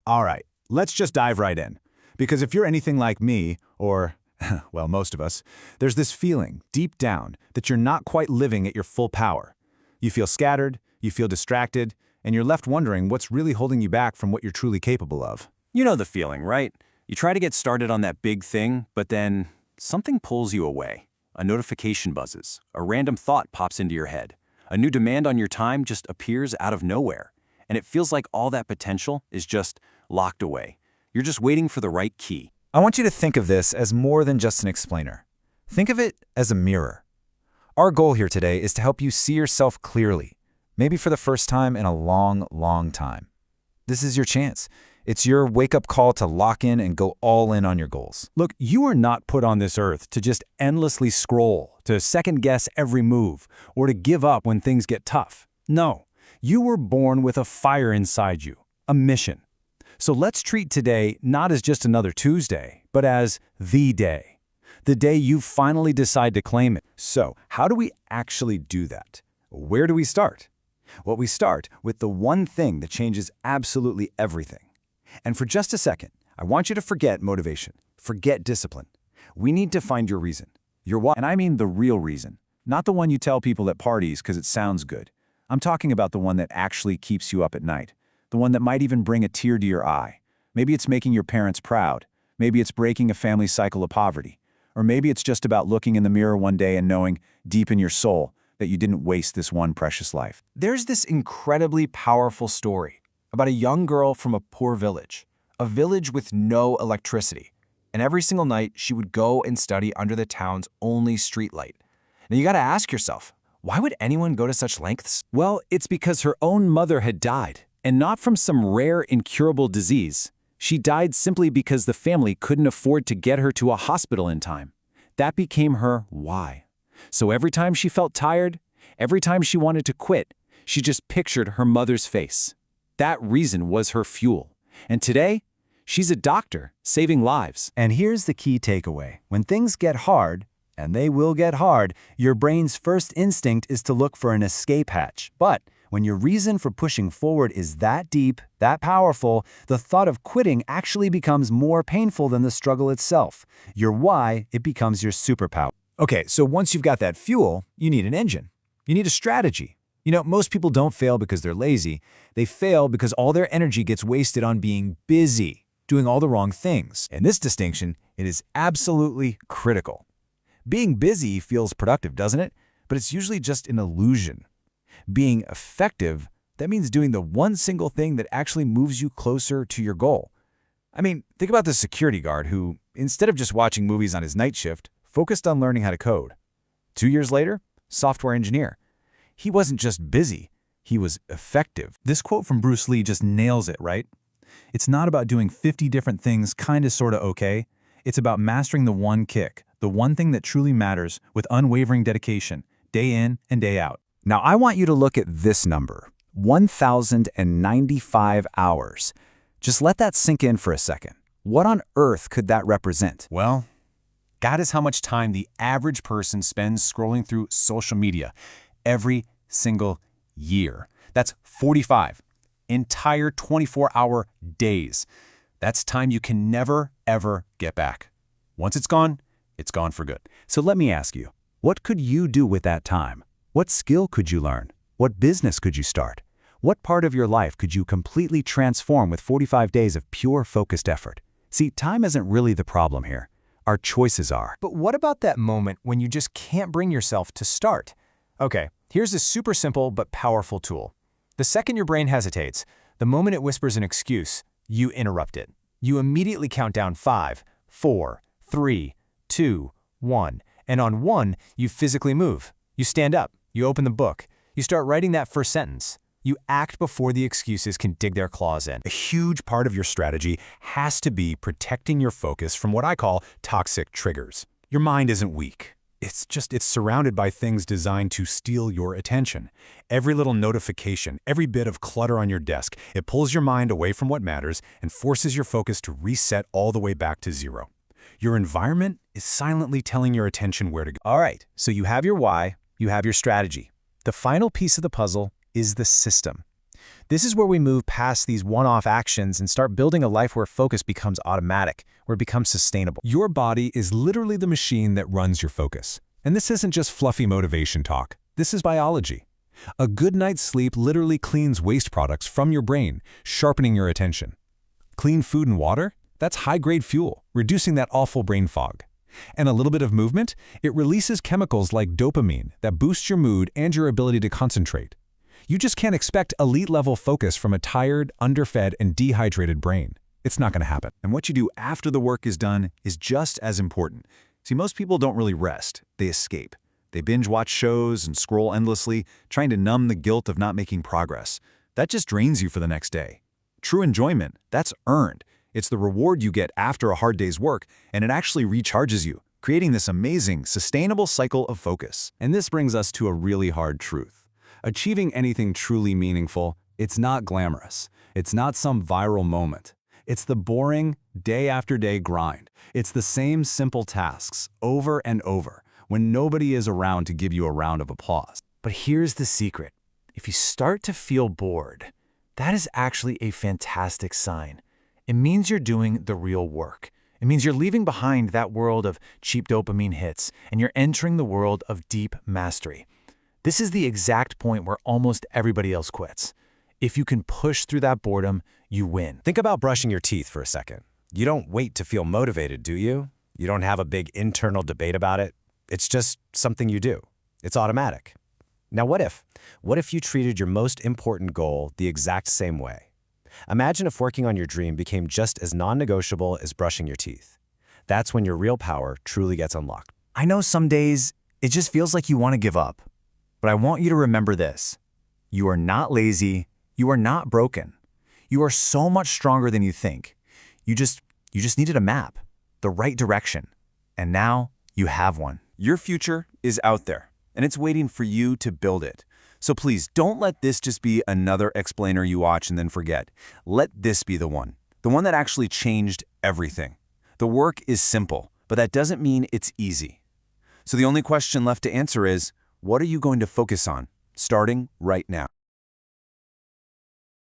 All right, let's just dive right in. Because if you're anything like me, or, well, most of us, there's this feeling, deep down, that you're not quite living at your full power. You feel scattered, you feel distracted, and you're left wondering what's really holding you back from what you're truly capable of. You know the feeling, right? You try to get started on that big thing, but then something pulls you away. A notification buzzes, a random thought pops into your head. A new demand on your time just appears out of nowhere. And it feels like all that potential is just locked away. You're just waiting for the right key. I want you to think of this as more than just an explainer. Think of it as a mirror. Our goal here today is to help you see yourself clearly, maybe for the first time in a long, long time. This is your chance. It's your wake-up call to lock in and go all in on your goals. Look, you are not put on this earth to just endlessly scroll, to second-guess every move, or to give up when things get tough. No, you were born with a fire inside you, a mission. So let's treat today not as just another Tuesday, but as the day you finally decide to claim it. So, how do we actually do that? Where do we start? Well, we start with the one thing that changes absolutely everything. And for just a second, I want you to forget motivation, forget discipline. We need to find your reason, your why. And I mean the real reason, not the one you tell people at parties because it sounds good. I'm talking about the one that actually keeps you up at night, the one that might even bring a tear to your eye. Maybe it's making your parents proud. Maybe it's breaking a family cycle of poverty. Or maybe it's just about looking in the mirror one day and knowing deep in your soul that you didn't waste this one precious life. There's this incredibly powerful story about a young girl from a poor village, a village with no electricity. And every single night, she would go and study under the town's only streetlight. Now you gotta ask yourself, why would anyone go to such lengths? Well, it's because her own mother had died, and not from some rare, incurable disease. She died simply because the family couldn't afford to get her to a hospital in time. That became her why. So every time she felt tired, every time she wanted to quit, she just pictured her mother's face. That reason was her fuel. And today, she's a doctor, saving lives. And here's the key takeaway. When things get hard, and they will get hard, your brain's first instinct is to look for an escape hatch. But when your reason for pushing forward is that deep, that powerful, the thought of quitting actually becomes more painful than the struggle itself. Your why, it becomes your superpower. Okay, so once you've got that fuel, you need an engine. You need a strategy. You know, most people don't fail because they're lazy. They fail because all their energy gets wasted on being busy, doing all the wrong things. And this distinction, it is absolutely critical. Being busy feels productive, doesn't it? But it's usually just an illusion. Being effective, that means doing the one single thing that actually moves you closer to your goal. I mean, think about the security guard who, instead of just watching movies on his night shift, focused on learning how to code. 2 years later, software engineer. He wasn't just busy, he was effective. This quote from Bruce Lee just nails it, right? It's not about doing 50 different things kinda sorta okay. It's about mastering the one kick, the one thing that truly matters with unwavering dedication, day in and day out. Now I want you to look at this number, 1,095 hours. Just let that sink in for a second. What on earth could that represent? Well, that is how much time the average person spends scrolling through social media every single year. That's 45 entire 24-hour days. That's time you can never, ever get back. Once it's gone for good. So let me ask you, what could you do with that time? What skill could you learn? What business could you start? What part of your life could you completely transform with 45 days of pure focused effort? See, time isn't really the problem here. Our choices are. But what about that moment when you just can't bring yourself to start? Okay, here's a super simple but powerful tool. The second your brain hesitates, the moment it whispers an excuse, you interrupt it. You immediately count down 5, 4, 3, 2, 1. And on 1, you physically move. You stand up. You open the book. You start writing that first sentence. You act before the excuses can dig their claws in. A huge part of your strategy has to be protecting your focus from what I call toxic triggers. Your mind isn't weak. It's surrounded by things designed to steal your attention. Every little notification, every bit of clutter on your desk, it pulls your mind away from what matters and forces your focus to reset all the way back to zero. Your environment is silently telling your attention where to go. All right, so you have your why, you have your strategy. The final piece of the puzzle is the system. This is where we move past these one-off actions and start building a life where focus becomes automatic, where it becomes sustainable. Your body is literally the machine that runs your focus. And this isn't just fluffy motivation talk. This is biology. A good night's sleep literally cleans waste products from your brain, sharpening your attention. Clean food and water? That's high-grade fuel, reducing that awful brain fog. And a little bit of movement? It releases chemicals like dopamine that boost your mood and your ability to concentrate. You just can't expect elite-level focus from a tired, underfed, and dehydrated brain. It's not going to happen. And what you do after the work is done is just as important. See, most people don't really rest. They escape. They binge-watch shows and scroll endlessly, trying to numb the guilt of not making progress. That just drains you for the next day. True enjoyment, that's earned. It's the reward you get after a hard day's work, and it actually recharges you, creating this amazing, sustainable cycle of focus. And this brings us to a really hard truth. Achieving anything truly meaningful, it's not glamorous. It's not some viral moment. It's the boring, day-after-day grind. It's the same simple tasks, over and over, when nobody is around to give you a round of applause. But here's the secret. If you start to feel bored, that is actually a fantastic sign. It means you're doing the real work. It means you're leaving behind that world of cheap dopamine hits, and you're entering the world of deep mastery. This is the exact point where almost everybody else quits. If you can push through that boredom, you win. Think about brushing your teeth for a second. You don't wait to feel motivated, do you? You don't have a big internal debate about it. It's just something you do. It's automatic. Now what if? What if you treated your most important goal the exact same way? Imagine if working on your dream became just as non-negotiable as brushing your teeth. That's when your real power truly gets unlocked. I know some days it just feels like you want to give up. But I want you to remember this. You are not lazy. You are not broken. You are so much stronger than you think. You just needed a map, the right direction. And now you have one. Your future is out there, and it's waiting for you to build it. So please, don't let this just be another explainer you watch and then forget. Let this be the one that actually changed everything. The work is simple, but that doesn't mean it's easy. So the only question left to answer is, what are you going to focus on, starting right now?